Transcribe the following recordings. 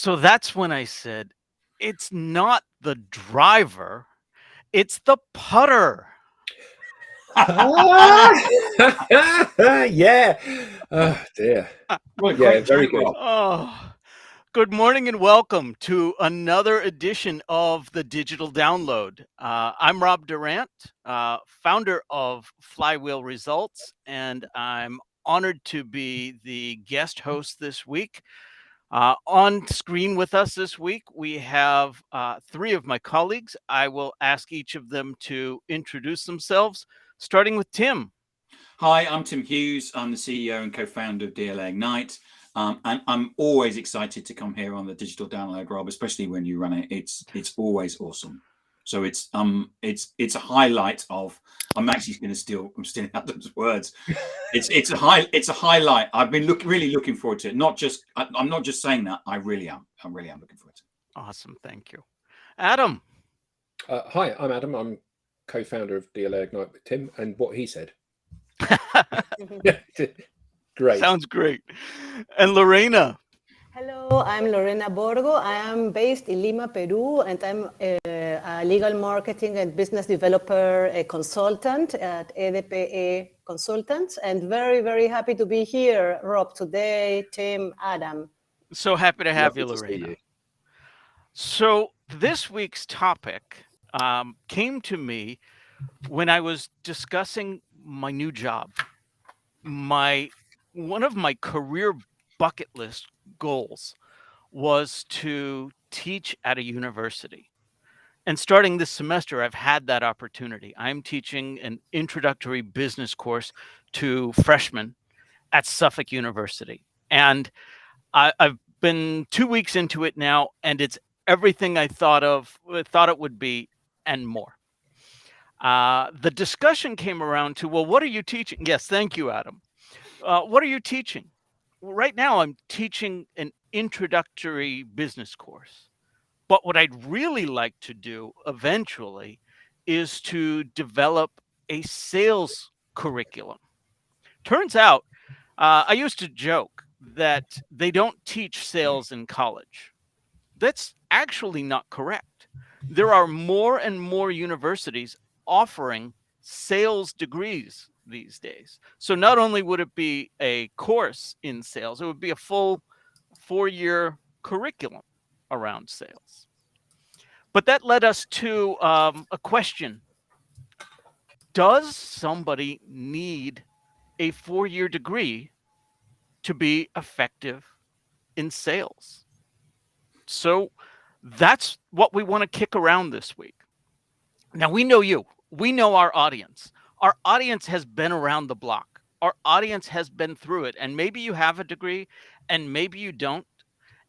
So that's when I said, it's not the driver, it's the putter. Yeah. Oh dear. What a Yeah, great very joke, good. Rob. Oh, good morning and welcome to another edition of the Digital Download. I'm Rob Durant, founder of Flywheel Results, and I'm honored to be the guest host this week. On screen with us this week, we have three of my colleagues. I will ask each of them to introduce themselves, starting with Tim. Hi, I'm Tim Hughes. I'm the CEO and co-founder of DLA Ignite. And I'm always excited to come here on the Digital Download, Rob, especially when you run it. It's always awesome. So it's a highlight of. I'm actually going to steal. I'm stealing Adam's words. It's a highlight. I've been really looking forward to it. I'm not just saying that. I really am. I really am looking forward to it. Awesome, thank you. Adam. Hi, I'm Adam. I'm co-founder of DLA Ignite with Tim, and what he said. Great. Sounds great. And Lorena. Hello, I'm Lorena Borgo. I am based in Lima, Peru, and I'm a legal marketing and business developer consultant at EDPE Consultants, and very, very happy to be here, Rob, today, Tim, Adam. So happy to have Lovely you, to see Lorena. you. So this week's topic came to me when I was discussing my new job. One of my career bucket list goals was to teach at a university. And starting this semester, I've had that opportunity. I'm teaching an introductory business course to freshmen at Suffolk University. And I've been 2 weeks into it now, and it's everything I thought it would be and more. The discussion came around to, well, what are you teaching? Yes, thank you, Adam. What are you teaching? Well, right now, I'm teaching an introductory business course. But what I'd really like to do eventually is to develop a sales curriculum. Turns out, I used to joke that they don't teach sales in college. That's actually not correct. There are more and more universities offering sales degrees these days. So not only would it be a course in sales, it would be a full 4-year curriculum around sales. But that led us to a question. Does somebody need a 4-year degree to be effective in sales? So that's what we want to kick around this week. Now, we know you. We know our audience. Our audience has been around the block. Our audience has been through it. And maybe you have a degree and maybe you don't.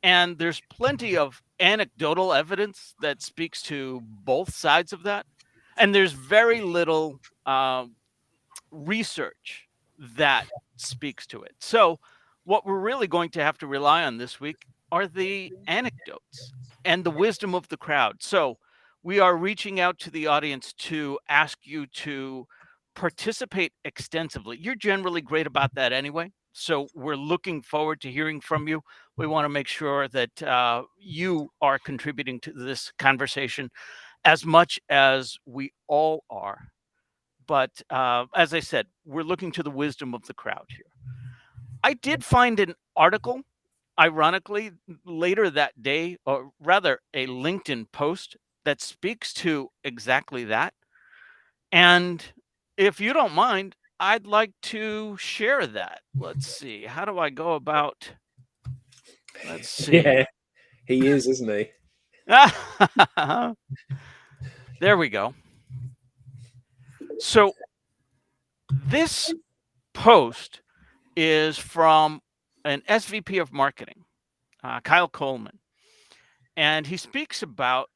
And there's plenty of anecdotal evidence that speaks to both sides of that. And there's very little research that speaks to it. So, what we're really going to have to rely on this week are the anecdotes and the wisdom of the crowd. So, we are reaching out to the audience to ask you to participate extensively. You're generally great about that anyway. So, we're looking forward to hearing from you. We want to make sure that you are contributing to this conversation as much as we all are. But as I said, we're looking to the wisdom of the crowd here. I did find an article, ironically, later that day, or rather a LinkedIn post that speaks to exactly that. And if you don't mind, I'd like to share that. Let's see. How do I go about? Let's see. Yeah, he is, isn't he? There we go. So this post is from an SVP of marketing, Kyle Coleman. And he speaks about,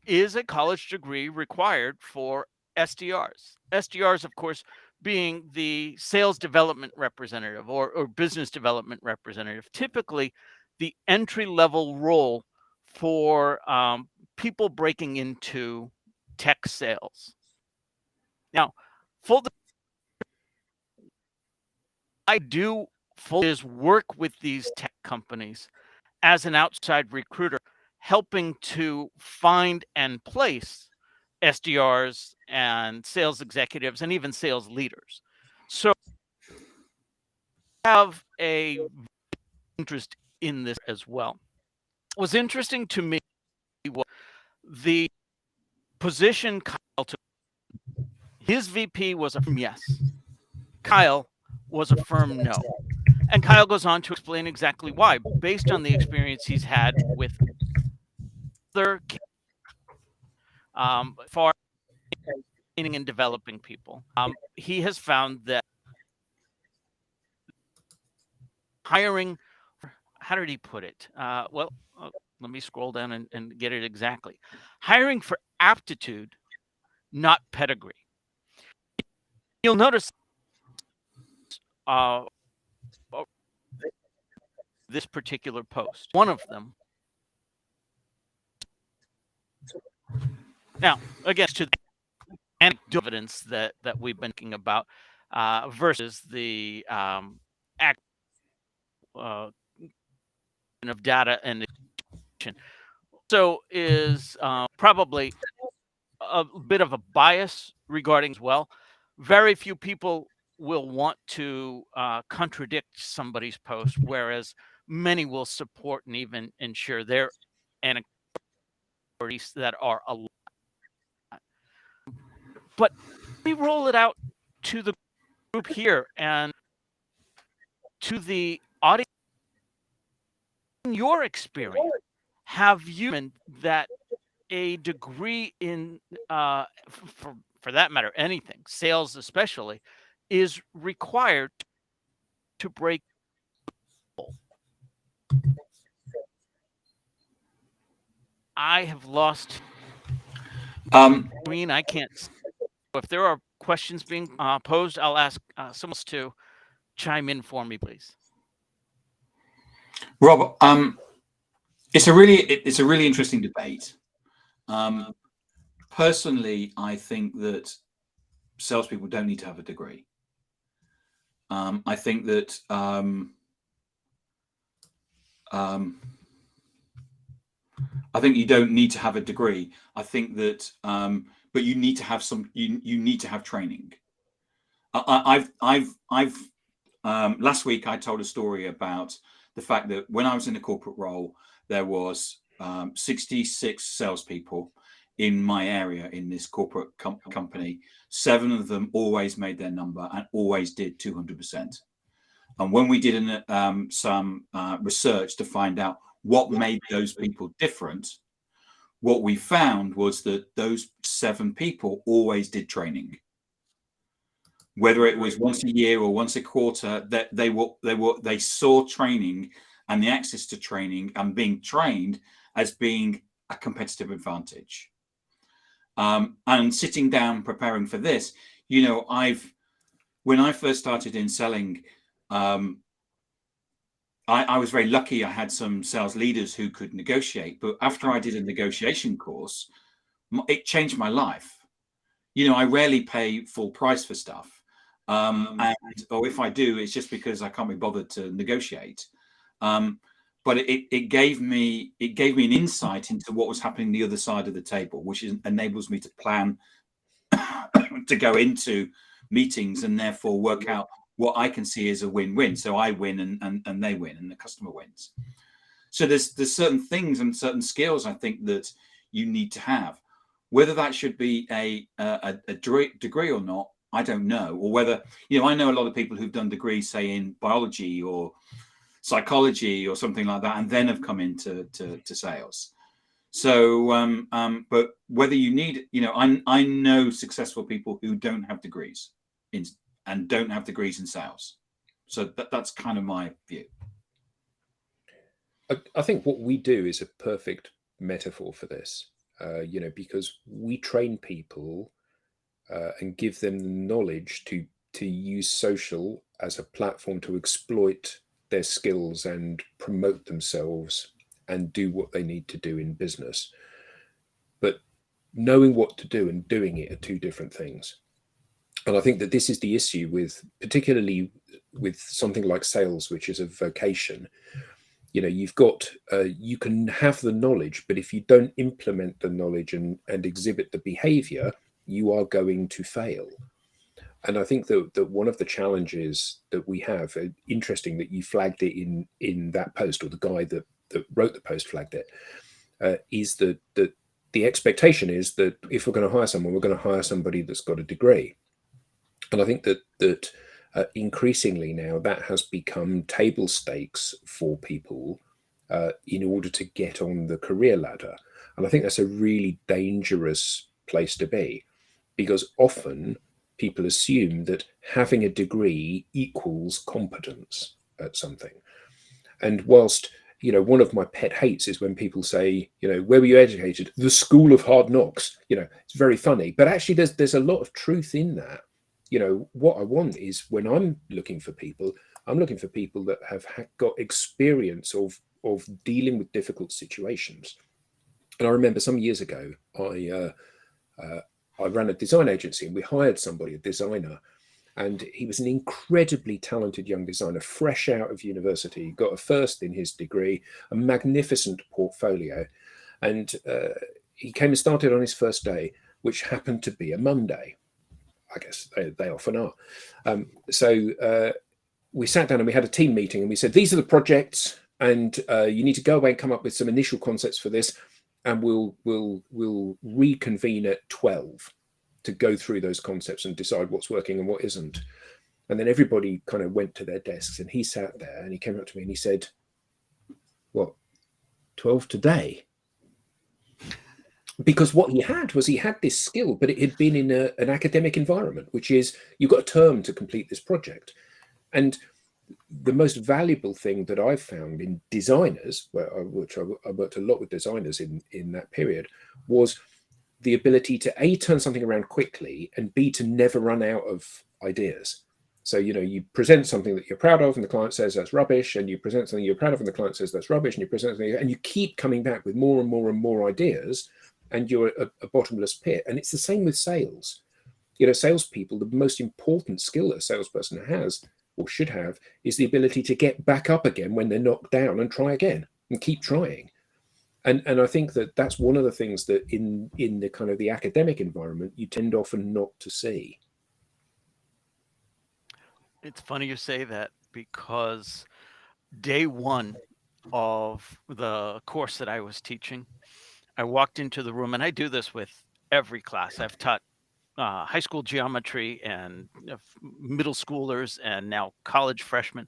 is a college degree required for SDRs? SDRs, of course, being the sales development representative or business development representative, typically the entry level role for people breaking into tech sales. Now, I do is work with these tech companies as an outside recruiter, helping to find and place SDRs and sales executives and even sales leaders. So I have a interest in this as well. What was interesting to me was the position Kyle took. His VP was a firm yes. Kyle was a firm no. And Kyle goes on to explain exactly why, based on the experience he's had with other far training and developing people. He has found that hiring, how did he put it? Let me scroll down and get it exactly. Hiring for aptitude, not pedigree. You'll notice this particular post, one of them. Now, again, to the anecdotal evidence that we've been thinking about versus the act of data and so is probably a bit of a bias regarding as well. Very few people will want to contradict somebody's post, whereas many will support and even ensure their anecdotes that are a lot. But we roll it out to the group here and to the audience. In your experience, have you found that a degree in, for that matter, anything, sales especially, is required to break? I have lost green. I can't. If there are questions being posed, I'll ask someone else to chime in for me, please. Rob, it's a really interesting debate. Personally, I think that salespeople don't need to have a degree. I think that I think you don't need to have a degree. I think that, but you need to have some. You need to have training. I've last week I told a story about the fact that when I was in a corporate role, there was 66 salespeople in my area in this corporate company. 7 of them always made their number and always did 200%. And when we did some research to find out what made those people different, what we found was that those 7 people always did training. Whether it was once a year or once a quarter, that they saw training and the access to training and being trained as being a competitive advantage. And sitting down preparing for this, when I first started in selling, I was very lucky. I had some sales leaders who could negotiate, but after I did a negotiation course, it changed my life. I rarely pay full price for stuff. Or if I do, it's just because I can't be bothered to negotiate. But it gave me an insight into what was happening the other side of the table, which enables me to plan to go into meetings and therefore work out what I can see as a win-win. So I win and they win and the customer wins. So there's certain things and certain skills I think that you need to have. Whether that should be a degree or not, I don't know. Or whether, I know a lot of people who've done degrees, say in biology or psychology or something like that, and then have come into sales. So, but whether you need, I know successful people who don't have degrees and don't have degrees in sales. So that's kind of my view. I think what we do is a perfect metaphor for this, because we train people and give them the knowledge to use social as a platform to exploit their skills and promote themselves and do what they need to do in business. But knowing what to do and doing it are 2 different things. And I think that this is the issue particularly with something like sales, which is a vocation. you've got, you can have the knowledge, but if you don't implement the knowledge and exhibit the behavior, you are going to fail. And I think that one of the challenges that we have, interesting that you flagged it in that post, or the guy that wrote the post flagged it, is that the expectation is that if we're going to hire someone, we're going to hire somebody that's got a degree. And I think that increasingly now that has become table stakes for people in order to get on the career ladder. And I think that's a really dangerous place to be, because often people assume that having a degree equals competence at something. And whilst, one of my pet hates is when people say, where were you educated? The School of Hard Knocks. It's very funny, but actually there's a lot of truth in that. What I want is, when I'm looking for people, I'm looking for people that have got experience of dealing with difficult situations. And I remember some years ago, I ran a design agency, and we hired somebody, a designer, and he was an incredibly talented young designer, fresh out of university, got a first in his degree, a magnificent portfolio. And he came and started on his first day, which happened to be a Monday. I guess they often are. So we sat down and we had a team meeting, and we said, these are the projects, and you need to go away and come up with some initial concepts for this, and we'll reconvene at 12 to go through those concepts and decide what's working and what isn't. And then everybody kind of went to their desks, and he sat there and he came up to me and he said, what, 12 today? Because what he had this skill, but it had been in an academic environment, which is, you've got a term to complete this project. And the most valuable thing that I've found in designers, which I worked a lot with designers in that period, was the ability to A, turn something around quickly, and B, to never run out of ideas. So, you present something that you're proud of and the client says that's rubbish, and you present something you're proud of and the client says that's rubbish, and you present something, and you keep coming back with more and more and more ideas, and you're a bottomless pit. And it's the same with sales. Salespeople, the most important skill that a salesperson has, or should have, is the ability to get back up again when they're knocked down and try again and keep trying. And I think that that's one of the things that in the kind of the academic environment, you tend often not to see. It's funny you say that, because day one of the course that I was teaching, I walked into the room, and I do this with every class. I've taught high school geometry and middle schoolers, and now college freshmen.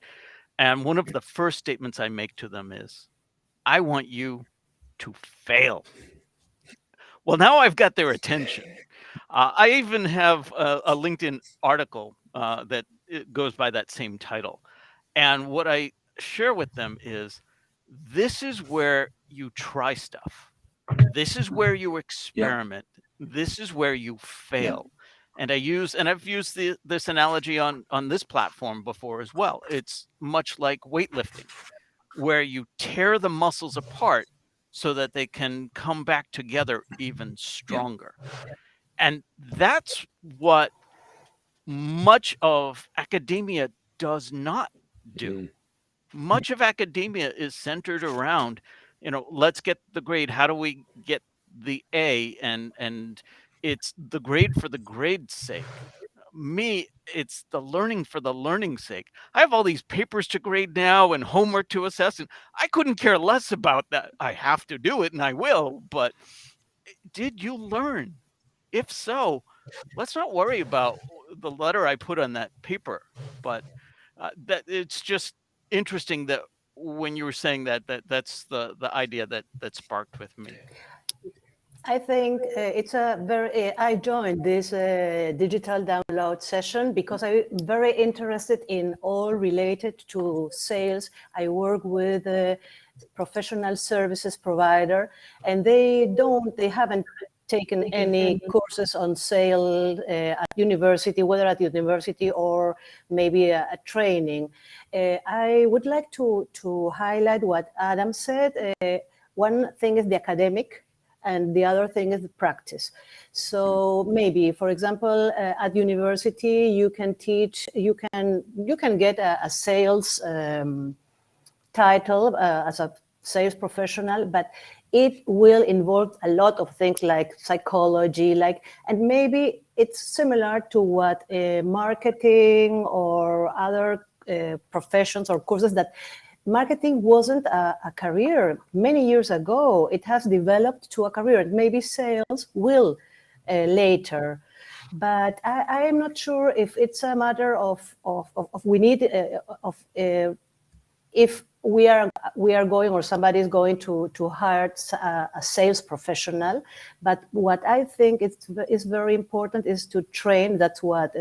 And one of the first statements I make to them is, I want you to fail. Well, now I've got their attention. I even have a LinkedIn article that goes by that same title. And what I share with them is, this is where you try stuff. This is where you experiment. This is where you fail. And I've used this analogy on this platform before as well. It's much like weightlifting, where you tear the muscles apart so that they can come back together even stronger. And that's what much of academia does not do. Much of academia is centered around, let's get the grade. How do we get the A? And it's the grade for the grade's sake. Me, it's the learning for the learning's sake. I have all these papers to grade now and homework to assess, and I couldn't care less about that. I have to do it, and I will, but did you learn? If so, let's not worry about the letter I put on that paper. But that it's just interesting that when you were saying that's the idea that sparked with me. I think I joined this digital download session because I'm very interested in all related to sales. I work with a professional services provider, and they haven't taken any courses on sale at university, whether at university or maybe a training. I would like to highlight what Adam said. One thing is the academic, and the other thing is the practice. So maybe, for example, at university, you can get a sales title as a sales professional, but it will involve a lot of things like psychology, and maybe it's similar to what marketing or other professions or courses that marketing wasn't a career many years ago. It has developed to a career. Maybe sales will later. But I am not sure if it's a matter of we need if we are going, or somebody is going to hire a sales professional. But what I think is very important is to train. That's what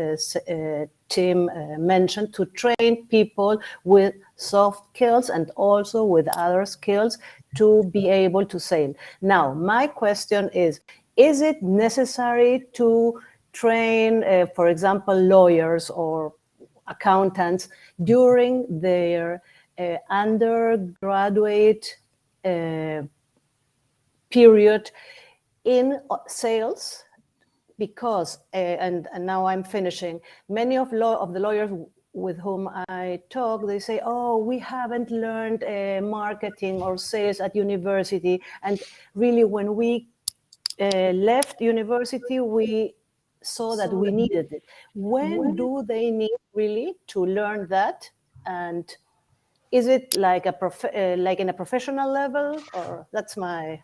Tim mentioned, to train people with soft skills and also with other skills to be able to sell. Now, my question is it necessary to train, for example, lawyers or accountants during their undergraduate period in sales? Because, and now I'm finishing, many of the lawyers with whom I talk, they say, oh, we haven't learned marketing or sales at university. And really, when we left university, we saw that we needed it. When do they need really to learn that? And is it like like in a professional level? Or that's my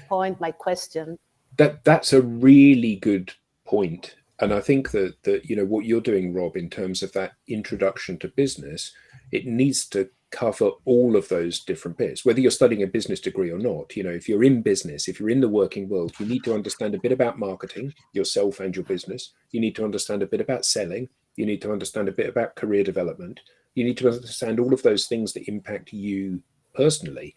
point, my question. That's a really good point. And I think that what you're doing, Rob, in terms of that introduction to business, it needs to cover all of those different bits, whether you're studying a business degree or not. If you're in business, if you're in the working world, you need to understand a bit about marketing, yourself and your business. You need to understand a bit about selling. You need to understand a bit about career development. You need to understand all of those things that impact you personally.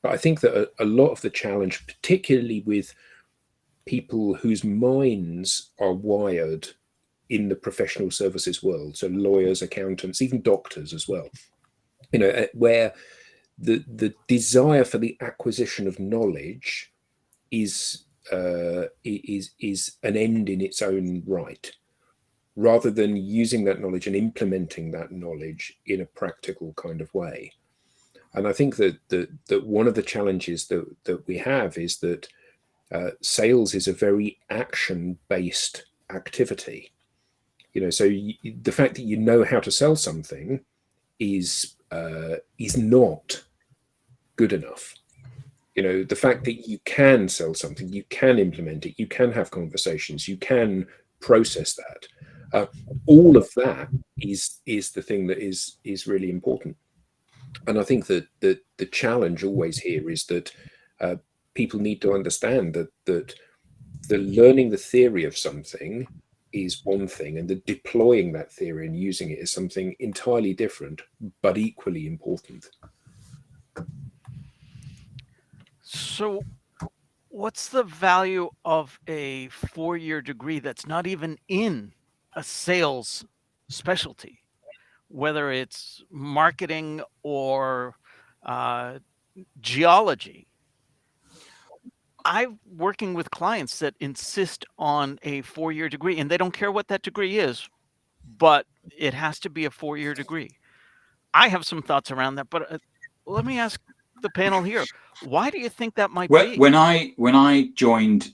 But I think that a lot of the challenge, particularly with people whose minds are wired in the professional services world, so lawyers, accountants, even doctors as well, where the desire for the acquisition of knowledge is an end in its own right, rather than using that knowledge and implementing that knowledge in a practical kind of way. And I think that one of the challenges that we have is that sales is a very action-based activity. So the fact that you know how to sell something is not good enough. The fact that you can sell something, you can implement it, you can have conversations, you can process that. All of that is the thing that is really important. And I think that the challenge always here is that people need to understand that the learning the theory of something is one thing, and the deploying that theory and using it is something entirely different, but equally important. So what's the value of a 4-year degree that's not even in a sales specialty, whether it's marketing or geology? I'm working with clients that insist on a 4-year degree, and they don't care what that degree is, but it has to be a 4-year degree. I have some thoughts around that, but let me ask the panel here, why do you think that might be? When I joined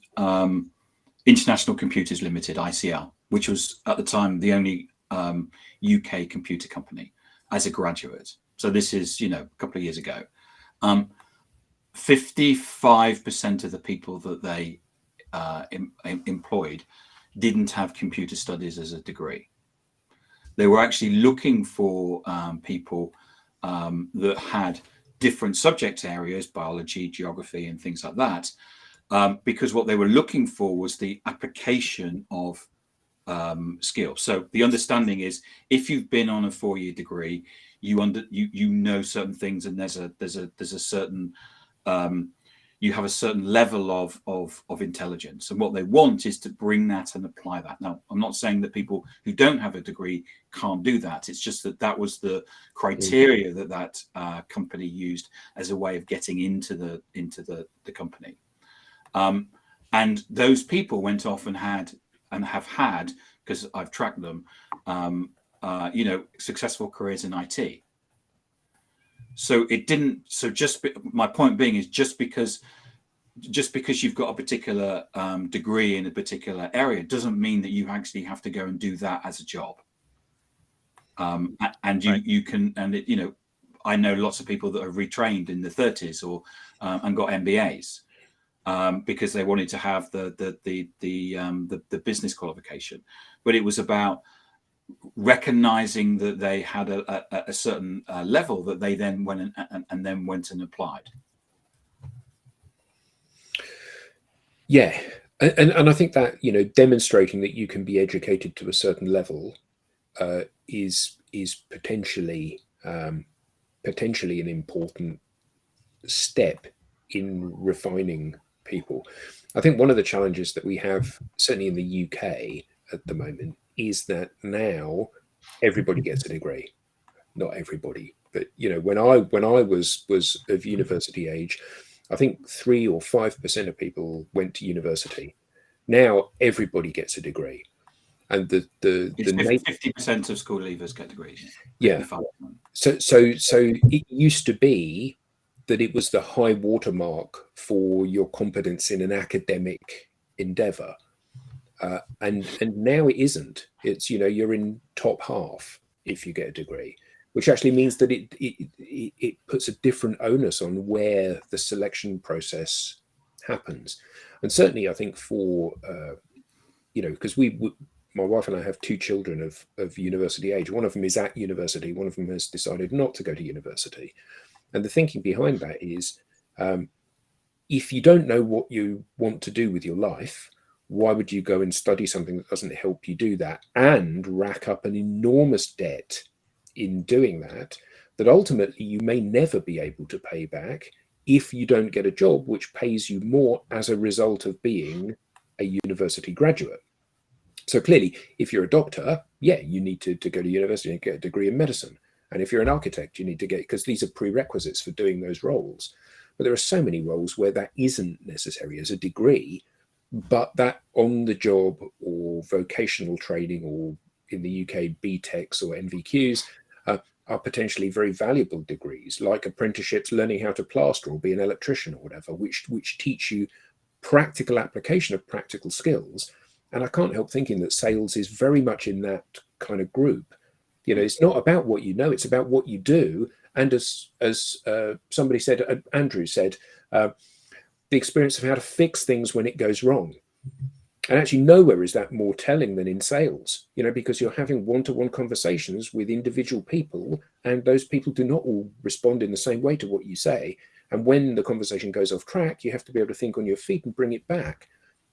International Computers Limited, ICL, which was at the time the only UK computer company, as a graduate, so this is a couple of years ago, 55% of the people that they employed didn't have computer studies as a degree. They were actually looking for people that had different subject areas, biology, geography, and things like that, because what they were looking for was the application of skill. So the understanding is, if you've been on a 4-year degree, you know certain things, and there's a certain you have a certain level of intelligence, and what they want is to bring that and apply that. Now, I'm not saying that people who don't have a degree can't do that. It's just that was the criteria that company used as a way of getting into the company. And those people went off and have had, because I've tracked them, successful careers in IT. So it didn't. So my point being is just because you've got a particular degree in a particular area doesn't mean that you actually have to go and do that as a job. And you can, and it, I know lots of people that have retrained in the 30s or and got MBAs because they wanted to have the business qualification, but it was about recognizing that they had a certain level that they then went and applied. Yeah, and I think that demonstrating that you can be educated to a certain level is potentially an important step in refining people. I think one of the challenges that we have, certainly in the UK at the moment, is that now everybody gets a degree. Not everybody, but when I was of university age, I think 3 or 5% of people went to university. Now everybody gets a degree, and the 50% of school leavers get degrees. Yeah. 55%. So it used to be that it was the high watermark for your competence in an academic endeavor, and now it isn't. It's you're in top half if you get a degree, which actually means that it puts a different onus on where the selection process happens. And certainly I think for because my wife and I have 2 children of university age. One of them is at university, one of them has decided not to go to university. And the thinking behind that is, if you don't know what you want to do with your life, why would you go and study something that doesn't help you do that and rack up an enormous debt in doing that ultimately you may never be able to pay back if you don't get a job which pays you more as a result of being a university graduate? So clearly, if you're a doctor, you need to go to university and get a degree in medicine. And if you're an architect, you need to get, because these are prerequisites for doing those roles. But there are so many roles where that isn't necessary as a degree, but that on the job or vocational training, or in the UK, BTECs or NVQs, are potentially very valuable degrees, like apprenticeships, learning how to plaster or be an electrician or whatever, which teach you practical application of practical skills. And I can't help thinking that sales is very much in that kind of group. It's not about what you know, it's about what you do. And as somebody said, Andrew said, the experience of how to fix things when it goes wrong. And actually nowhere is that more telling than in sales, because you're having one-to-one conversations with individual people, and those people do not all respond in the same way to what you say. And when the conversation goes off track, you have to be able to think on your feet and bring it back.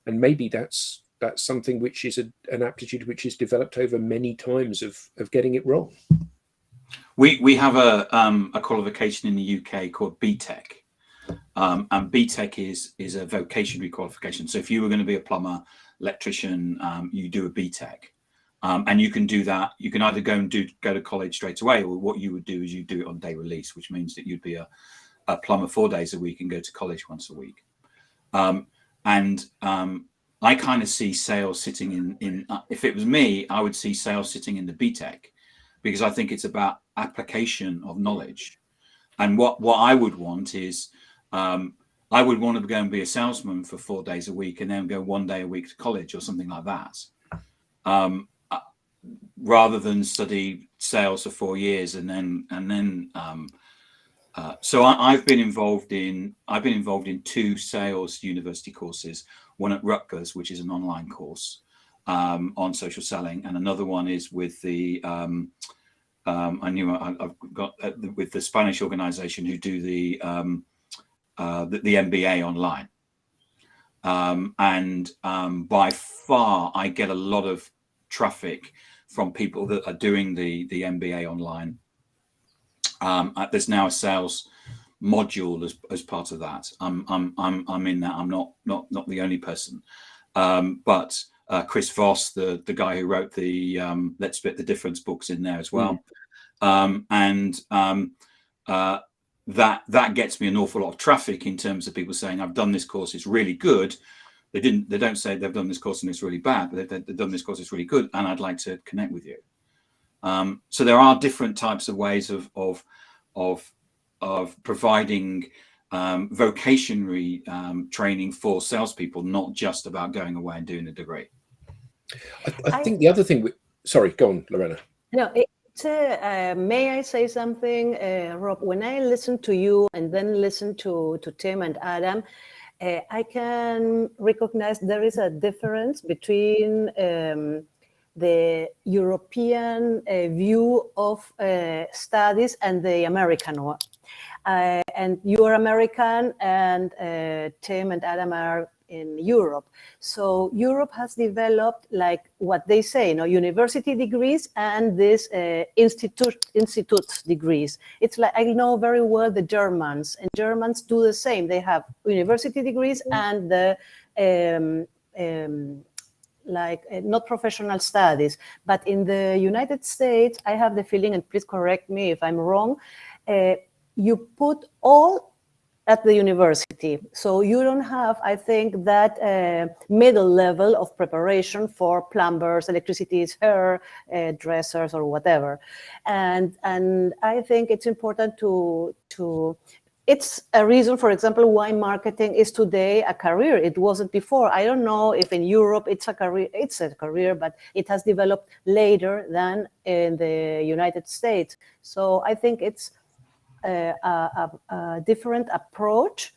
And maybe that's something which is an aptitude which is developed over many times of getting it wrong. We have a qualification in the UK called BTEC, and BTEC is a vocational qualification. So if you were going to be a plumber, electrician, you do a BTEC, and you can do that. You can either go to college straight away, or what you would do is you do it on day release, which means that you'd be a plumber 4 days a week and go to college once a week. I kind of see sales sitting in if it was me, I would see sales sitting in the BTEC, because I think it's about application of knowledge. And what I would want is, I would want to go and be a salesman for 4 days a week and then go 1 day a week to college or something like that, rather than study sales for 4 years and then. So I've been involved in 2 sales university courses. One at Rutgers, which is an online course on social selling, and another one is with the I've got with the Spanish organization who do the MBA online. By far, I get a lot of traffic from people that are doing the MBA online. There's now a sales module as part of that. I'm in that. I'm not the only person, but Chris Voss, the guy who wrote the Let's Split the Difference books, in there as well. That gets me an awful lot of traffic in terms of people saying, I've done this course, it's really good. They don't say they've done this course and it's really bad, but they've done this course, it's really good, and I'd like to connect with you. So there are different types of ways of of providing vocationary training for salespeople, not just about going away and doing a degree. I think the other thing, sorry, go on, Lorena. No, may I say something, Rob? When I listen to you and then listen to Tim and Adam, I can recognize there is a difference between the European view of studies and the American one. And you are American, and Tim and Adam are in Europe. So Europe has developed, like what they say, university degrees and this institute degrees. It's like, I know very well the Germans, and Germans do the same. They have university degrees and the not professional studies. But in the United States, I have the feeling, and please correct me if I'm wrong, you put all at the university. So you don't have, I think, that middle level of preparation for plumbers, electricities, hair dressers, or whatever. And I think it's important to it's a reason, for example, why marketing is today a career. It wasn't before. I don't know if in Europe it's a career. It's a career, but it has developed later than in the United States. So I think it's a different approach,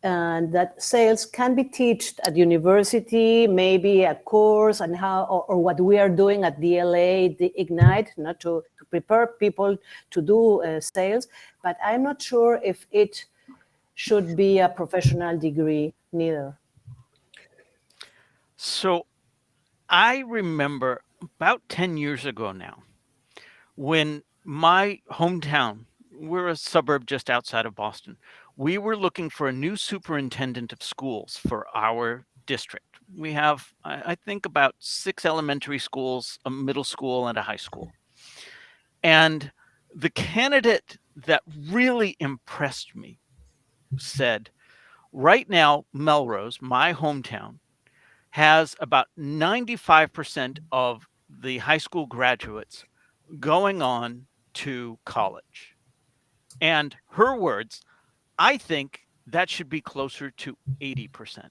and that sales can be taught at university, maybe a course, and how, or what we are doing at DLA Ignite, not to prepare people to do sales. But I'm not sure if it should be a professional degree neither. So I remember about 10 years ago now, when my hometown, we're a suburb just outside of Boston, we were looking for a new superintendent of schools for our district. We have, I think, about 6 elementary schools, a middle school, and a high school. And the candidate that really impressed me said, right now, Melrose, my hometown, has about 95% of the high school graduates going on to college. And her words, I think that should be closer to 80%.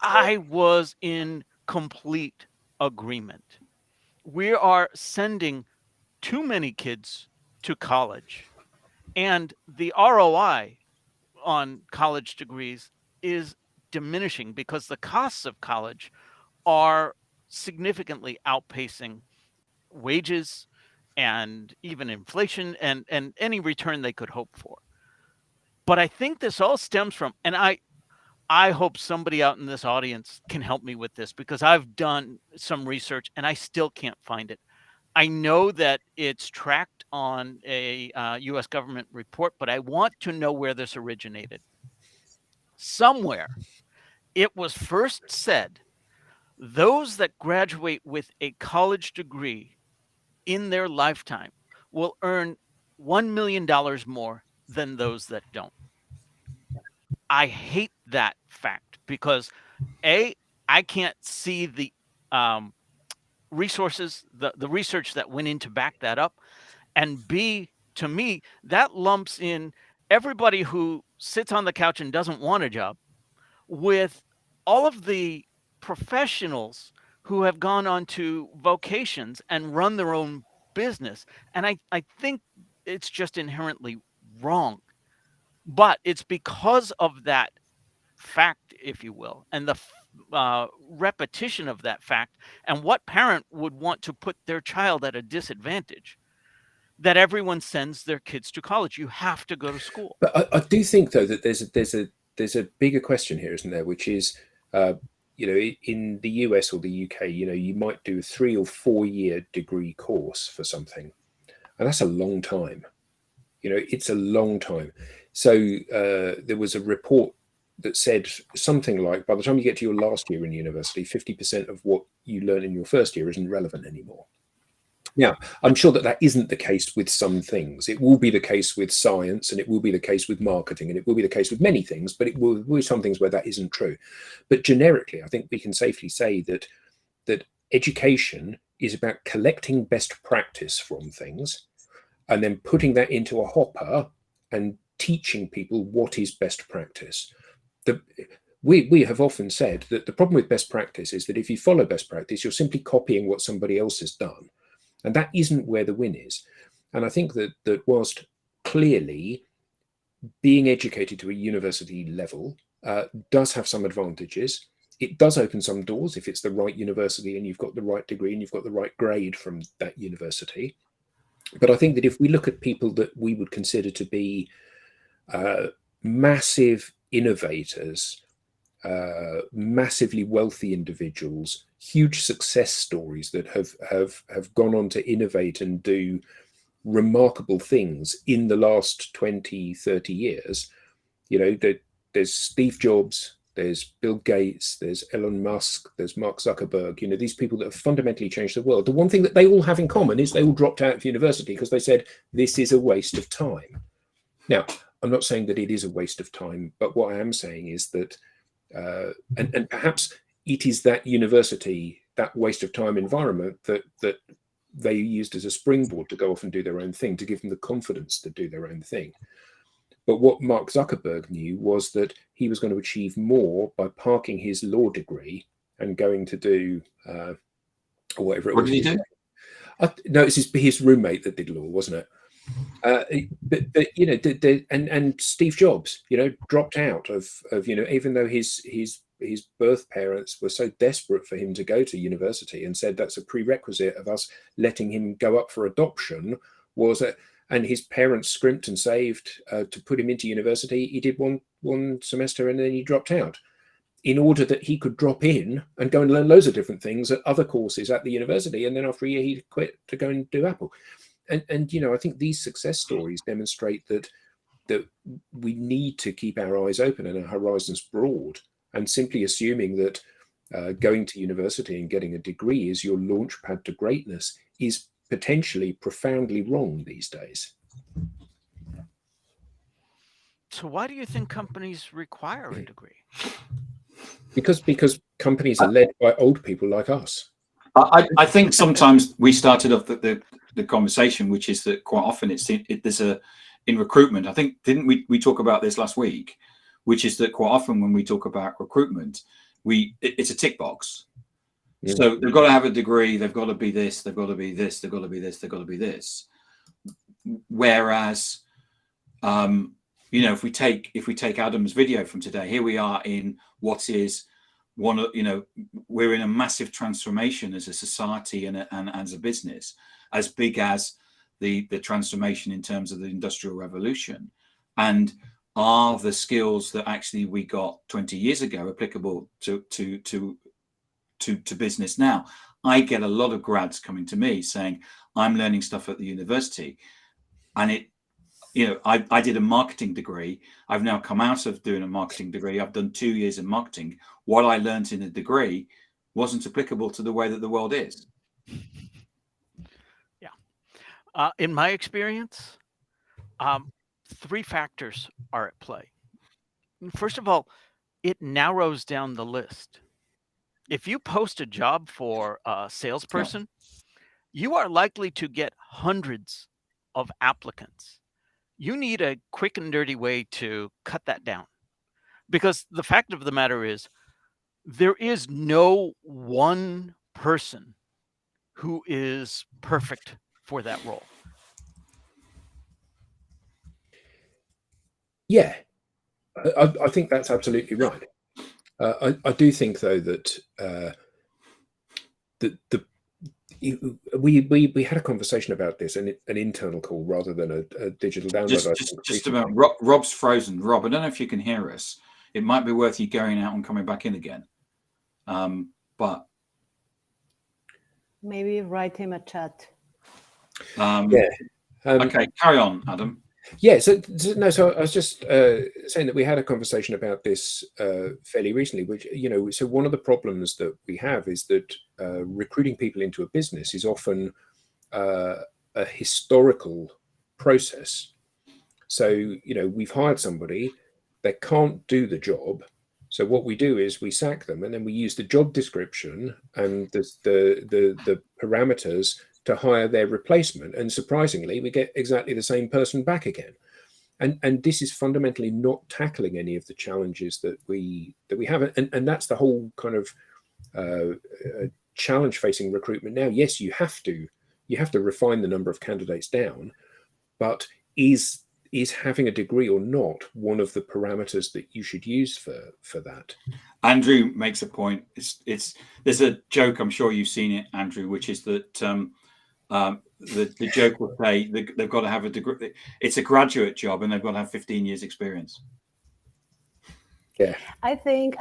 I was in complete agreement. We are sending too many kids to college, and the ROI on college degrees is diminishing because the costs of college are significantly outpacing wages and even inflation and any return they could hope for. But I think this all stems from, and I hope somebody out in this audience can help me with this, because I've done some research and I still can't find it. I know that it's tracked on a US government report, but I want to know where this originated. Somewhere it was first said, those that graduate with a college degree in their lifetime will earn $1 million more than those that don't. I hate that fact because A, I can't see the resources, the research that went in to back that up. And B, to me, that lumps in everybody who sits on the couch and doesn't want a job with all of the professionals who have gone on to vocations and run their own business. And I think it's just inherently wrong. But it's because of that fact, if you will, and the repetition of that fact, and what parent would want to put their child at a disadvantage, that everyone sends their kids to college. You have to go to school. But I do think, though, that there's a bigger question here, isn't there? Which is, in the US or the UK, you might do a 3 or 4 year degree course for something, and that's a long time. It's a long time. So there was a report that said something like, by the time you get to your last year in university, 50% of what you learn in your first year isn't relevant anymore. Now, I'm sure that isn't the case with some things. It will be the case with science, and it will be the case with marketing, and it will be the case with many things, but it will be some things where that isn't true. But generically, I think we can safely say that education is about collecting best practice from things and then putting that into a hopper and teaching people what is best practice. We have often said that the problem with best practice is that if you follow best practice, you're simply copying what somebody else has done. And that isn't where the win is. And I think that whilst clearly being educated to a university level does have some advantages, it does open some doors if it's the right university and you've got the right degree and you've got the right grade from that university. But I think that if we look at people that we would consider to be massive innovators, massively wealthy individuals, huge success stories that have gone on to innovate and do remarkable things in the last 20, 30 years, there's Steve Jobs, there's Bill Gates, there's Elon Musk, there's Mark Zuckerberg, these people that have fundamentally changed the world. The one thing that they all have in common is they all dropped out of university because they said, this is a waste of time. Now, I'm not saying that it is a waste of time, but what I am saying is that, and perhaps it is that university, that waste of time environment that they used as a springboard to go off and do their own thing, to give them the confidence to do their own thing. But what Mark Zuckerberg knew was that he was going to achieve more by parking his law degree and going to do whatever it was. What did he do? No, it's his roommate that did law, wasn't it? But and Steve Jobs, dropped out of even though his birth parents were so desperate for him to go to university and said that's a prerequisite of us letting him go up for adoption, and his parents scrimped and saved to put him into university. He did one semester and then he dropped out in order that he could drop in and go and learn loads of different things at other courses at the university. And then after a year, he quit to go and do Apple. And I think these success stories demonstrate that we need to keep our eyes open and our horizons broad. And simply assuming that going to university and getting a degree is your launch pad to greatness is potentially profoundly wrong these days. So why do you think companies require a degree? Because companies are led by old people like us. I think sometimes we started off the conversation, which is that quite often there's in recruitment. I think didn't we talk about this last week, which is that quite often when we talk about recruitment, it's a tick box. Yeah. So they've got to have a degree, they've got to be this, they've got to be this, they've got to be this, they've got to be this. Whereas, if we take Adam's video from today, here we are in what is we're in a massive transformation as a society and as a business, as big as the transformation in terms of the Industrial Revolution. And are the skills that actually we got 20 years ago applicable to business now? I get a lot of grads coming to me saying, I'm learning stuff at the university. And I did a marketing degree. I've now come out of doing a marketing degree. I've done 2 years in marketing. What I learned in a degree wasn't applicable to the way that the world is. Yeah. In my experience, 3 factors are at play. First of all, it narrows down the list. If you post a job for a salesperson, you are likely to get hundreds of applicants. You need a quick and dirty way to cut that down. Because the fact of the matter is, there is no one person who is perfect for that role. Yeah, I think that's absolutely right. I do think, though, that we had a conversation about this, an internal call rather than a digital download. Just about Rob's frozen. Rob, I don't know if you can hear us. It might be worth you going out and coming back in again. But maybe write him a chat. Okay, carry on, Adam. Yeah, so I was just saying that we had a conversation about this fairly recently, which, so one of the problems that we have is that recruiting people into a business is often a historical process. So, we've hired somebody, they can't do the job. So what we do is we sack them, and then we use the job description and the parameters to hire their replacement. And surprisingly, we get exactly the same person back again. And this is fundamentally not tackling any of the challenges that we have, and that's the whole kind of challenge facing recruitment now. Yes, you have to refine the number of candidates down, but is having a degree or not one of the parameters that you should use for that? Andrew makes a point. It's there's a joke, I'm sure you've seen it, Andrew, which is that the joke will say they've got to have a degree. It's a graduate job, and they've got to have 15 years experience. Yeah, I think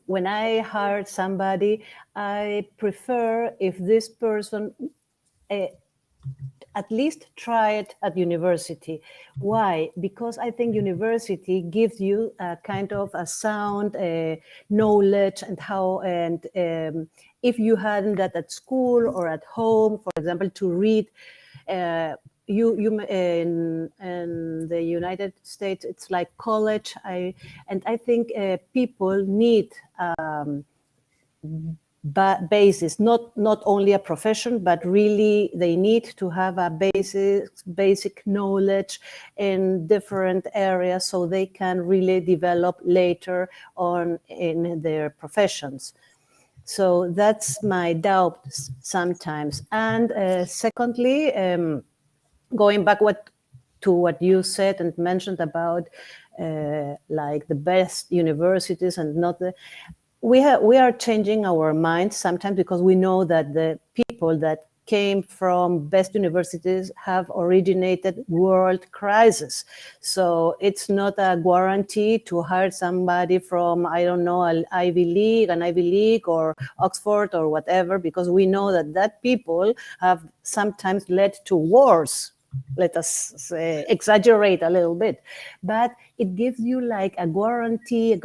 when I hire somebody, I prefer if this person at least try it at university. Why? Because I think university gives you a kind of a sound knowledge and how, and if you hadn't that at school or at home, for example, to read, you in the United States, it's like college. I think people need basis, not only a profession, but really they need to have a basic knowledge in different areas so they can really develop later on in their professions. So that's my doubt sometimes. And secondly, going back to what you said and mentioned about like the best universities and not the, we are changing our minds sometimes, because we know that the people that came from best universities have originated world crisis. So it's not a guarantee to hire somebody from, I don't know, an Ivy League or Oxford or whatever, because we know that people have sometimes led to wars. Let us say, exaggerate a little bit, but it gives you like a guarantee,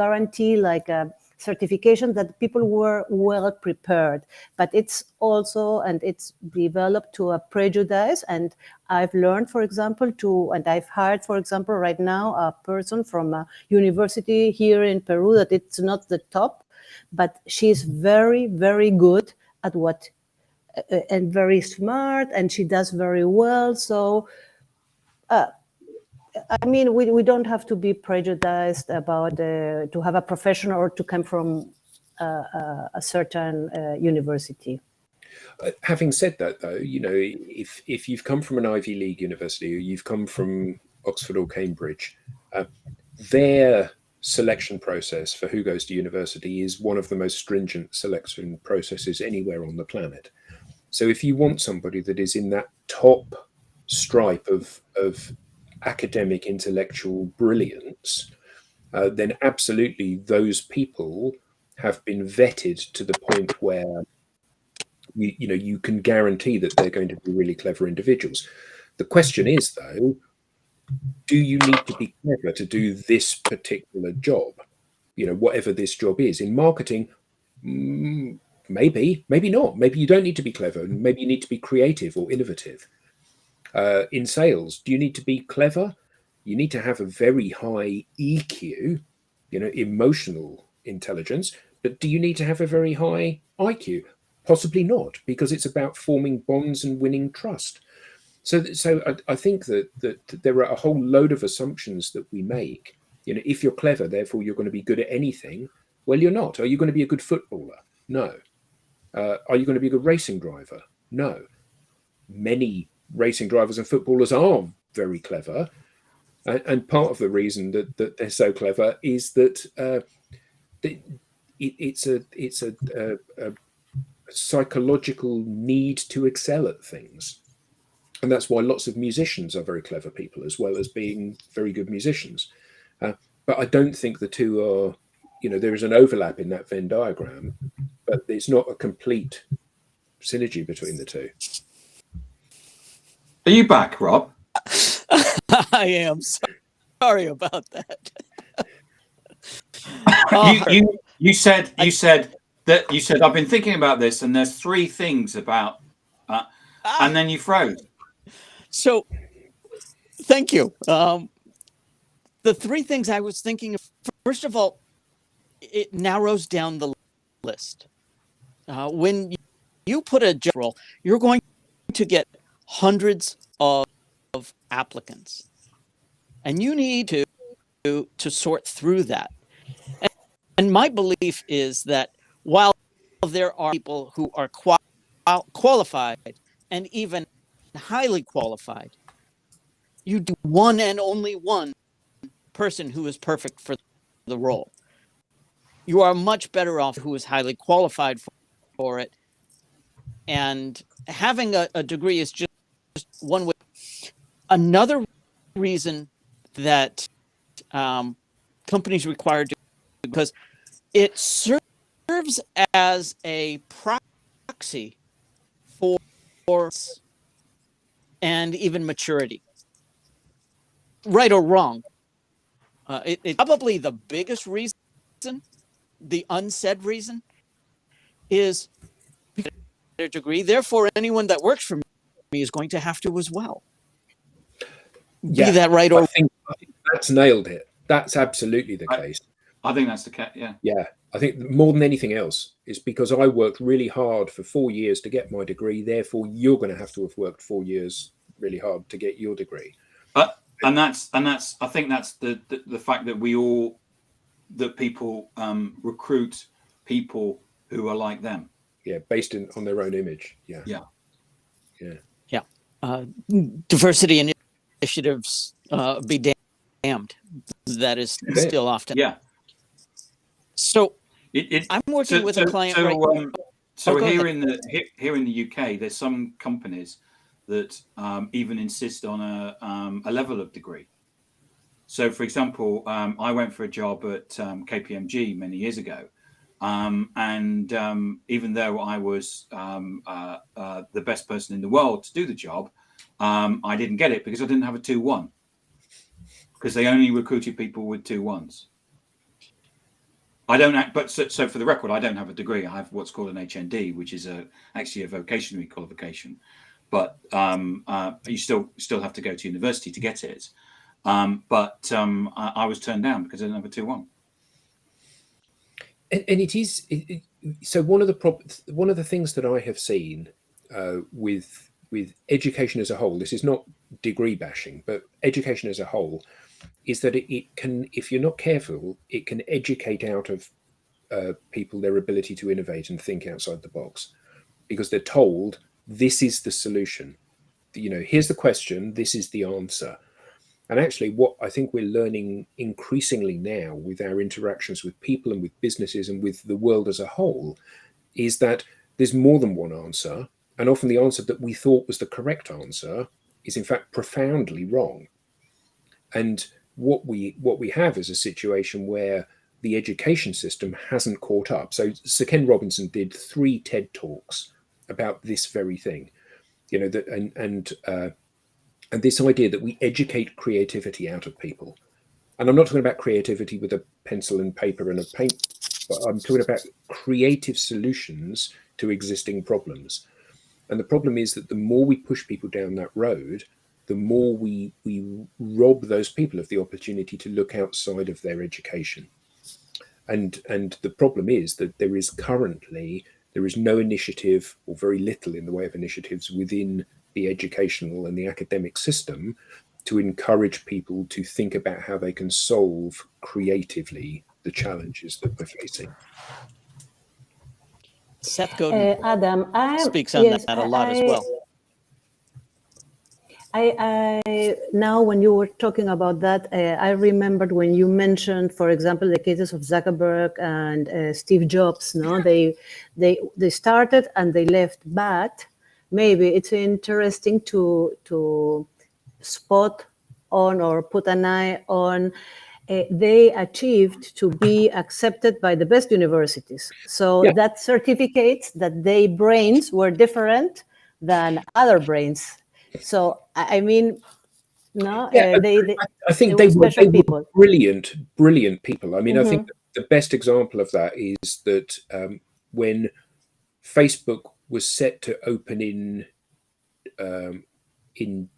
like a certification that people were well prepared. But it's also, and it's developed to a prejudice. And I've learned, for example, and I've hired, for example, right now, a person from a university here in Peru that it's not the top, but she's very, very good at what, and very smart, and she does very well. So, I mean, we don't have to be prejudiced about to have a profession or to come from a certain university. Having said that, though, if you've come from an Ivy League university or you've come from Oxford or Cambridge, their selection process for who goes to university is one of the most stringent selection processes anywhere on the planet. So if you want somebody that is in that top stripe of academic intellectual brilliance, then absolutely those people have been vetted to the point where you can guarantee that they're going to be really clever individuals. The question is, though, do you need to be clever to do this particular job? Whatever this job is. In marketing, maybe not. Maybe you don't need to be clever. Maybe you need to be creative or innovative. In sales, do you need to be clever? You need to have a very high EQ, emotional intelligence. But do you need to have a very high IQ? Possibly not, because it's about forming bonds and winning trust. So I think that there are a whole load of assumptions that we make. If you're clever, therefore you're going to be good at anything. Well, you're not. Are you going to be a good footballer? No. Are you going to be a good racing driver? No. Many racing drivers and footballers are very clever, and part of the reason that they're so clever is that it's a psychological need to excel at things. And that's why lots of musicians are very clever people, as well as being very good musicians. But I don't think the two are, there is an overlap in that Venn diagram, but it's not a complete synergy between the two. Are you back, Rob? I am. Sorry about that. You said I've been thinking about this, and there's three things about, and then you froze. So, thank you. The three things I was thinking of, first of all, it narrows down the list. When you put a job role, you're going to get hundreds of applicants. And you need to sort through that. And my belief is that while there are people who are qualified and even highly qualified, you do one and only one person who is perfect for the role. You are much better off who is highly qualified for it. And having a degree is just one way. Another reason that companies require because it serves as a proxy for and even maturity, right or wrong. It's probably the biggest reason, the unsaid reason, is their degree. Therefore, anyone that works for me is going to have to as well. Yeah, be that right or I think that's nailed it. That's absolutely the case. I think that's the case. Yeah. Yeah, I think more than anything else, it's because I worked really hard for 4 years to get my degree. Therefore, you're going to have to have worked 4 years really hard to get your degree. And that's I think that's the fact that people recruit people who are like them. Yeah, based on their own image. Yeah. diversity initiatives be damned. That is still often. Yeah. So I'm working with a client right. So here in the UK, there's some companies that even insist on a level of degree. So, for example, I went for a job at KPMG many years ago, and even though I was the best person in the world to do the job, I didn't get it because I didn't have a 2-1, because they only recruited people with 2-1s. I don't, but so for the record, I don't have a degree. I have what's called an HND, which is actually a vocational qualification, but you still have to go to university to get it. But I was turned down because I didn't have a 2-1. And it is so one of the things that I have seen with education as a whole. This is not degree bashing, but education as a whole is that it can, if you're not careful, it can educate out of people their ability to innovate and think outside the box, because they're told this is the solution. Here's the question, this is the answer. And actually, what I think we're learning increasingly now with our interactions with people and with businesses and with the world as a whole is that there's more than one answer. And often the answer that we thought was the correct answer is in fact profoundly wrong. And what we have is a situation where the education system hasn't caught up. So Sir Ken Robinson did 3 TED Talks about this very thing, and this idea that we educate creativity out of people. And I'm not talking about creativity with a pencil and paper and a paint, but I'm talking about creative solutions to existing problems. And the problem is that the more we push people down that road, the more we rob those people of the opportunity to look outside of their education. And the problem is that there is no initiative, or very little in the way of initiatives within the educational and the academic system to encourage people to think about how they can solve creatively the challenges that we're facing. Seth Godin Adam, speaks on that a lot as well. I now, when you were talking about that, I remembered when you mentioned, for example, the cases of Zuckerberg and Steve Jobs. No, they started and they left, but maybe it's interesting to spot on or put an eye on. They achieved to be accepted by the best universities. So that certificates that their brains were different than other brains. So I mean, no, I think they were people. brilliant people. I mean, I think the best example of that is that when Facebook was set to open in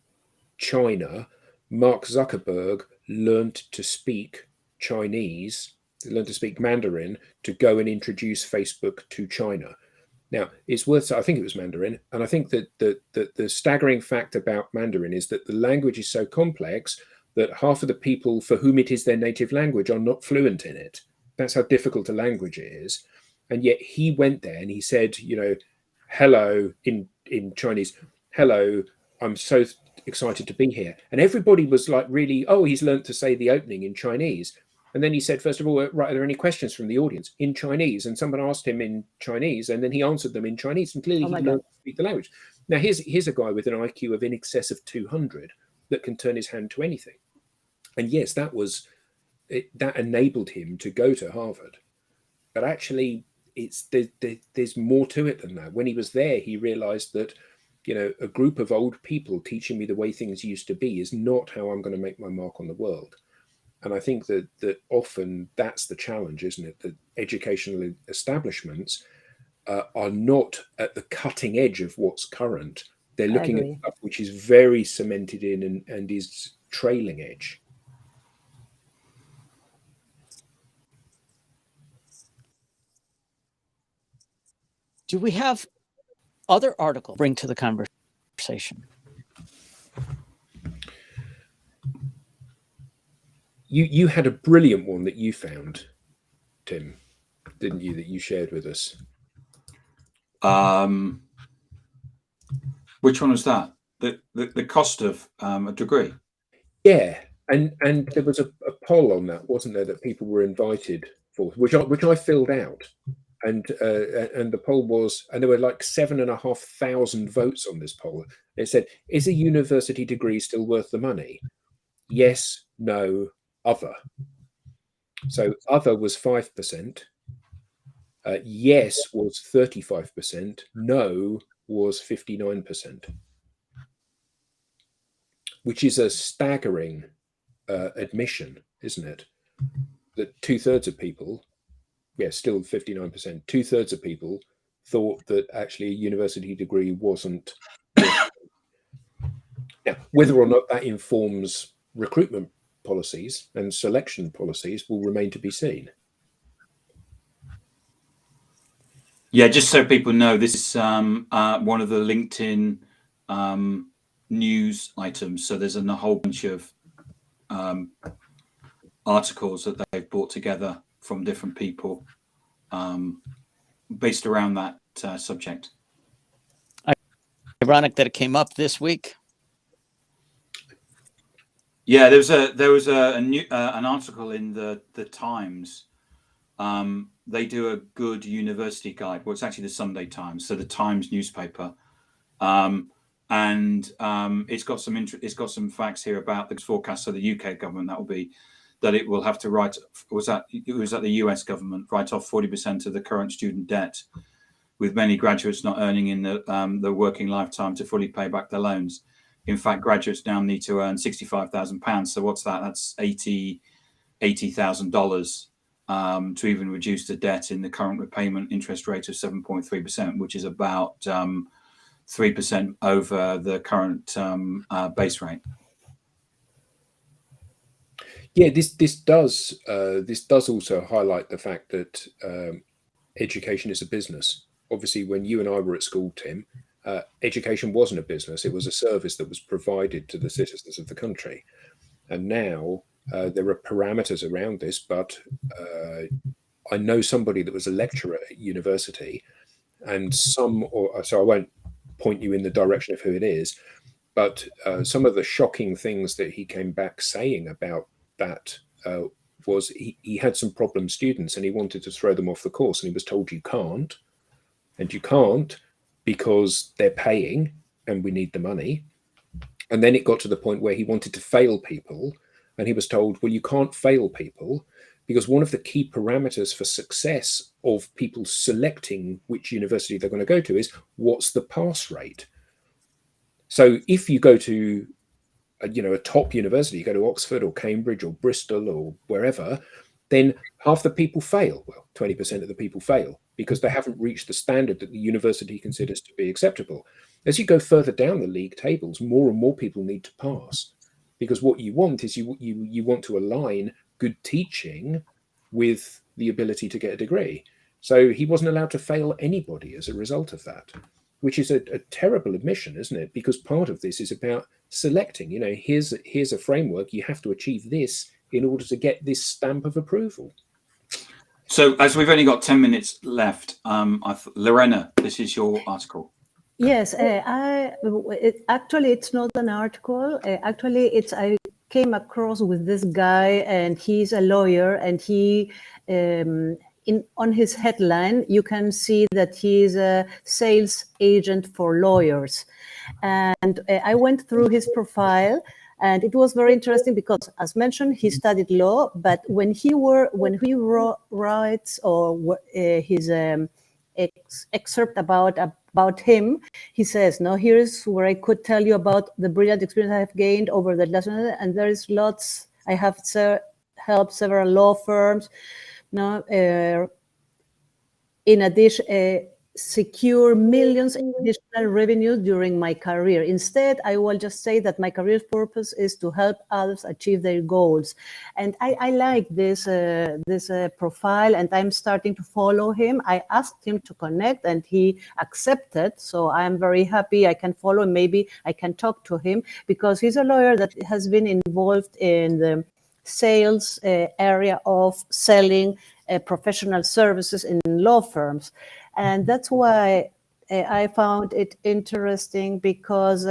China, Mark Zuckerberg learned to speak Mandarin to go and introduce Facebook to China. Now, it's worth, I think it was Mandarin, and I think that the staggering fact about Mandarin is that the language is so complex, that half of the people for whom it is their native language are not fluent in it. That's how difficult a language it is. And yet he went there and he said, you know, hello in Chinese, hello, I'm so excited to be here. And everybody was like, really, oh, he's learned to say the opening in Chinese. And then he said, first of all, right, are there any questions from the audience in Chinese? And someone asked him in Chinese, and then he answered them in Chinese. And clearly he learned to speak the language. Now, here's a guy with an IQ of in excess of 200 that can turn his hand to anything. And yes, that enabled him to go to Harvard. But actually, there's more to it than that. When he was there, he realized that, you know, a group of old people teaching me the way things used to be is not how I'm going to make my mark on the world. And I think that often that's the challenge, isn't it? That educational establishments are not at the cutting edge of what's current. They're looking at stuff which is very cemented in and is trailing edge. Do we have other articles bring to the conversation? You had a brilliant one that you found, Tim, didn't you, that you shared with us? Which one was that? The cost of a degree? Yeah, and there was a poll on that, wasn't there, that people were invited for, which I filled out, and the poll was, and there were like 7,500 votes on this poll. It said, is a university degree still worth the money? Yes, no, other. So other was 5%. Yes was 35%. No was 59%, which is a staggering admission, isn't it? That 2/3 of people, still 59%, 2/3 of people thought that actually a university degree wasn't. Now, whether or not that informs recruitment policies and selection policies will remain to be seen. Yeah, just so people know, this is one of the LinkedIn news items. So there's a whole bunch of articles that they've brought together from different people based around that subject. Ironic that it came up this week. Yeah, there was a new an article in the Times. They do a good university guide. Well, it's actually the Sunday Times, so the Times newspaper, and it's got some facts here about the forecast of the UK government. That will be that it will have to write. It was that the US government write off 40% of the current student debt, with many graduates not earning in the working lifetime to fully pay back their loans. In fact, graduates now need to earn £65,000. So what's that? That's $80,000 to even reduce the debt in the current repayment interest rate of 7.3%, which is about 3% over the current base rate. Yeah, this does also highlight the fact that education is a business. Obviously, when you and I were at school, Tim, education wasn't a business. It was a service that was provided to the citizens of the country. And now there are parameters around this, but I know somebody that was a lecturer at university, and so I won't point you in the direction of who it is, but some of the shocking things that he came back saying about that was he had some problem students and he wanted to throw them off the course, and he was told you can't, and you can't because they're paying and we need the money. And then it got to the point where he wanted to fail people, and he was told, well, you can't fail people because one of the key parameters for success of people selecting which university they're going to go to is what's the pass rate. So if you go to a top university, you go to Oxford or Cambridge or Bristol or wherever, then half the people fail. Well, 20% of the people fail because they haven't reached the standard that the university considers to be acceptable. As you go further down the league tables, more and more people need to pass, because what you want is you want to align good teaching with the ability to get a degree. So he wasn't allowed to fail anybody as a result of that, which is a terrible admission, isn't it? Because part of this is about selecting, here's a framework, you have to achieve this in order to get this stamp of approval. So as we've only got 10 minutes left, Lorena, this is your article. Yes, actually, it's not an article. I came across with this guy, and he's a lawyer, and he, on his headline, you can see that he's a sales agent for lawyers. And I went through his profile, and it was very interesting because, as mentioned, he studied law, but when he writes or his excerpt about him, he says, "No, here's where I could tell you about the brilliant experience I have gained over the last year, and there is lots. I have helped several law firms. No, in addition, secure millions in additional revenue during my career. Instead, I will just say that my career's purpose is to help others achieve their goals." And I like this profile, and I'm starting to follow him. I asked him to connect, and he accepted. So I'm very happy I can follow him. Maybe I can talk to him because he's a lawyer that has been involved in the sales area of selling professional services in law firms. And that's why I found it interesting, because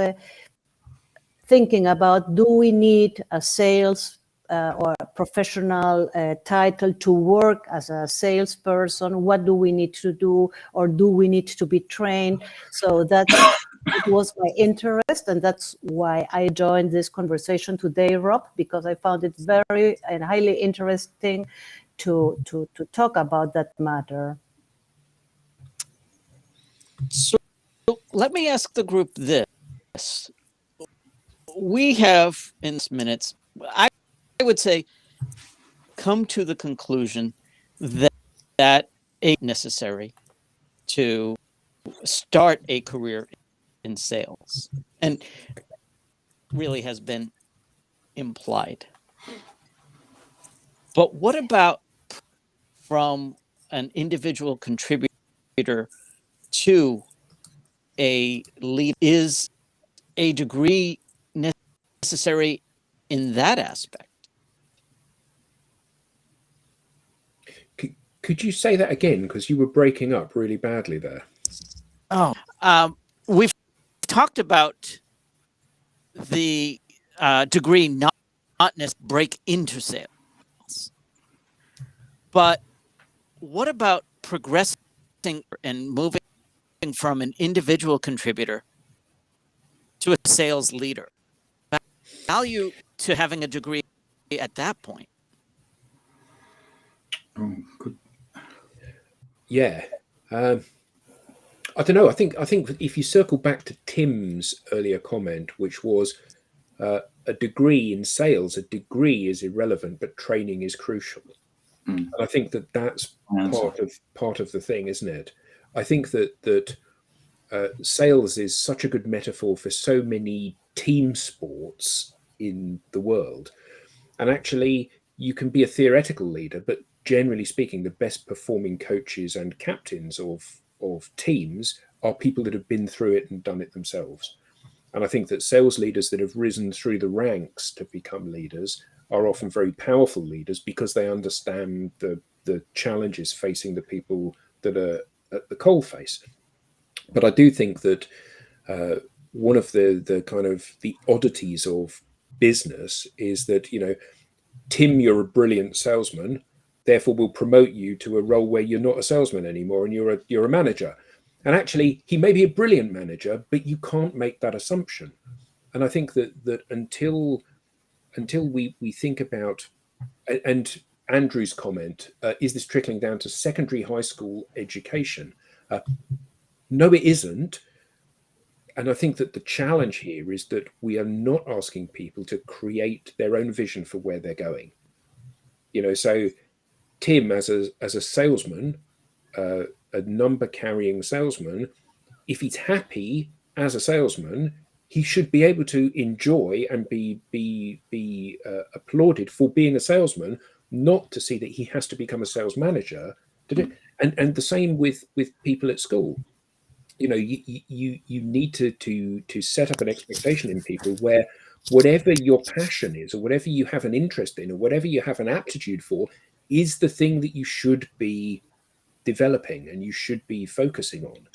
thinking about, do we need a sales or a professional title to work as a salesperson? What do we need to do, or do we need to be trained? So it was my interest, and that's why I joined this conversation today, Rob, because I found it very and highly interesting to talk about that matter. So let me ask the group this. We have, in minutes, I would say, come to the conclusion that it's necessary to start a career in sales, and really has been implied. But what about from an individual contributor to a lead? Is a degree necessary in that aspect? Could you say that again? Because you were breaking up really badly there. We've talked about the degree not necessarily break into sales, but what about progressing and moving from an individual contributor to a sales leader? Value to having a degree at that point? Oh, good. Yeah. I don't know. I think if you circle back to Tim's earlier comment, which was a degree in sales, a degree is irrelevant, but training is crucial. And I think that's part of the thing, isn't it? I think that sales is such a good metaphor for so many team sports in the world. And actually, you can be a theoretical leader, but generally speaking, the best performing coaches and captains of teams are people that have been through it and done it themselves. And I think that sales leaders that have risen through the ranks to become leaders are often very powerful leaders because they understand the challenges facing the people that are at the coalface. But I do think that one of the kind of the oddities of business is that, Tim, you're a brilliant salesman, therefore we'll promote you to a role where you're not a salesman anymore and you're a manager. And actually, he may be a brilliant manager, but you can't make that assumption. And I think that until we think about, and Andrew's comment, is this trickling down to secondary high school education? No, it isn't. And I think that the challenge here is that we are not asking people to create their own vision for where they're going. So Tim, as a salesman, a number carrying salesman, if he's happy as a salesman, he should be able to enjoy and be applauded for being a salesman, not to see that he has to become a sales manager to do. And the same with people at school. you need to set up an expectation in people where whatever your passion is, or whatever you have an interest in, or whatever you have an aptitude for, is the thing that you should be developing and you should be focusing on.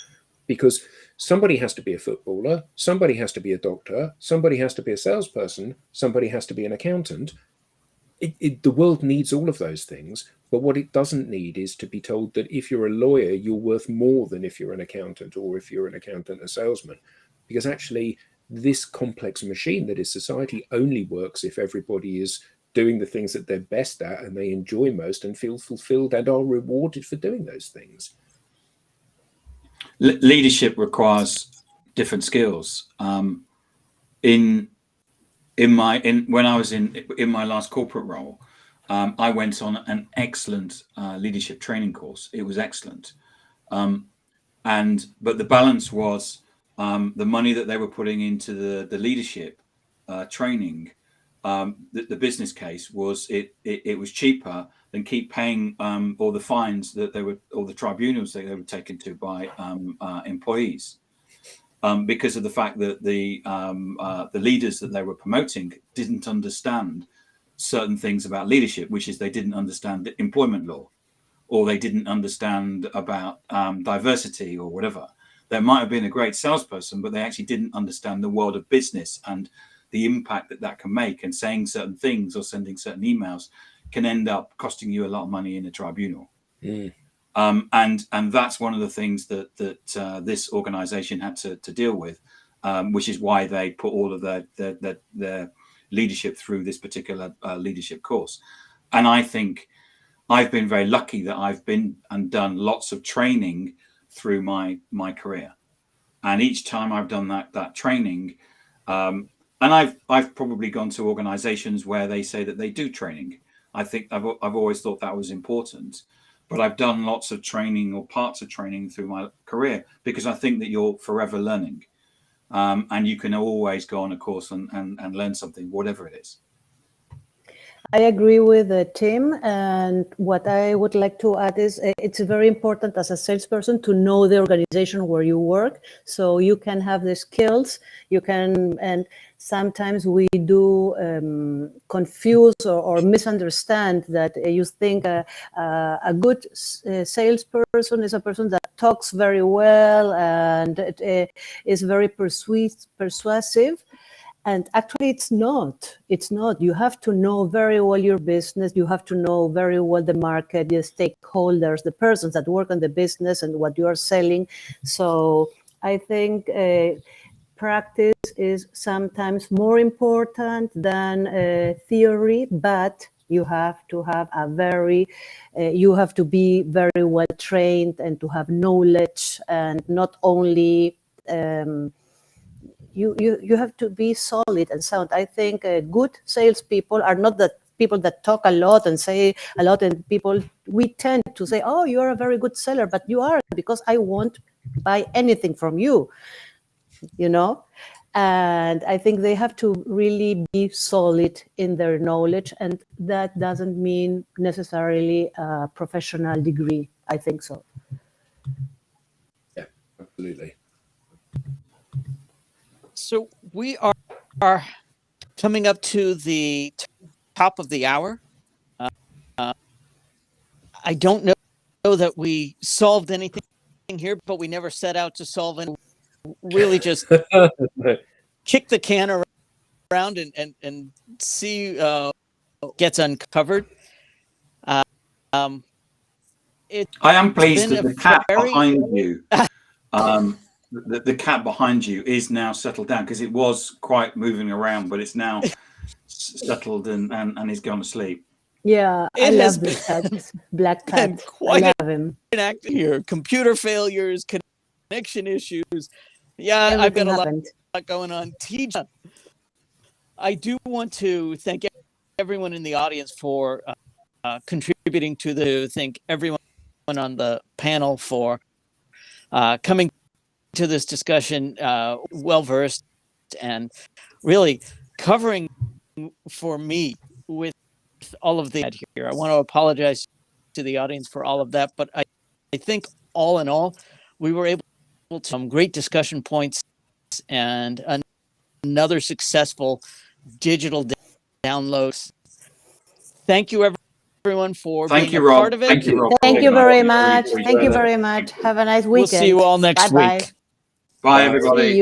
Because somebody has to be a footballer, somebody has to be a doctor, somebody has to be a salesperson, somebody has to be an accountant. The world needs all of those things, but what it doesn't need is to be told that if you're a lawyer, you're worth more than if you're an accountant, or if you're an accountant, a salesman. Because actually, this complex machine that is society only works if everybody is doing the things that they're best at and they enjoy most and feel fulfilled and are rewarded for doing those things. Leadership requires different skills. When I was in my last corporate role, I went on an excellent leadership training course. It was excellent, but the balance was the money that they were putting into the leadership training. The business case was it was cheaper than keep paying all the fines that all the tribunals that they were taken to by employees. Because of the fact that the leaders that they were promoting didn't understand certain things about leadership, which is they didn't understand the employment law, or they didn't understand about diversity or whatever. They might have been a great salesperson, but they actually didn't understand the world of business and the impact that can make. And saying certain things or sending certain emails can end up costing you a lot of money in a tribunal. Mm. And that's one of the things that this organization had to deal with, which is why they put all of their leadership through this particular leadership course. And I think I've been very lucky that I've been and done lots of training through my career. And each time I've done that training, and I've probably gone to organizations where they say that they do training. I think I've always thought that was important. But I've done lots of training or parts of training through my career because I think that you're forever learning. And you can always go on a course and learn something, whatever it is. I agree with Tim. And what I would like to add is it's very important as a salesperson to know the organization where you work, so you can have the skills. And sometimes we do confuse or misunderstand that you think a good salesperson is a person that talks very well and is very persuasive. And actually, it's not. It's not. You have to know very well your business. You have to know very well the market, the stakeholders, the persons that work on the business and what you are selling. So I think practice is sometimes more important than theory, but you have to have you have to be very well trained and to have knowledge, and not only you have to be solid and sound. I think good salespeople are not the people that talk a lot and say a lot, and we tend to say, oh, you're a very good seller, but you aren't, because I won't buy anything from you, And I think they have to really be solid in their knowledge, and that doesn't mean necessarily a professional degree. I think so. Yeah, absolutely. So we are coming up to the top of the hour. I don't know that we solved anything here, but we never set out to solve it. Really just kick the can around and see gets uncovered. I am pleased that the cat behind you, the cat behind you is now settled down, because it was quite moving around, but it's now settled and is gone to sleep. Yeah, I love this cat, black cat. Quite I love him. An act here. Computer failures, connection issues. Yeah, everything I've got a lot going on. TJ, I do want to thank everyone in the audience for contributing to everyone on the panel for coming to this discussion well-versed and really covering for me with all of the here. I want to apologize to the audience for all of that, but I think all in all, we were able some great discussion points and another successful digital downloads. Thank you, everyone, for being a part of it. Thank you, Rob. Thank you very much. Really Thank you appreciate it. very much. Have a nice weekend. We'll see you all next Bye-bye. week. Bye, Bye. everybody. See you.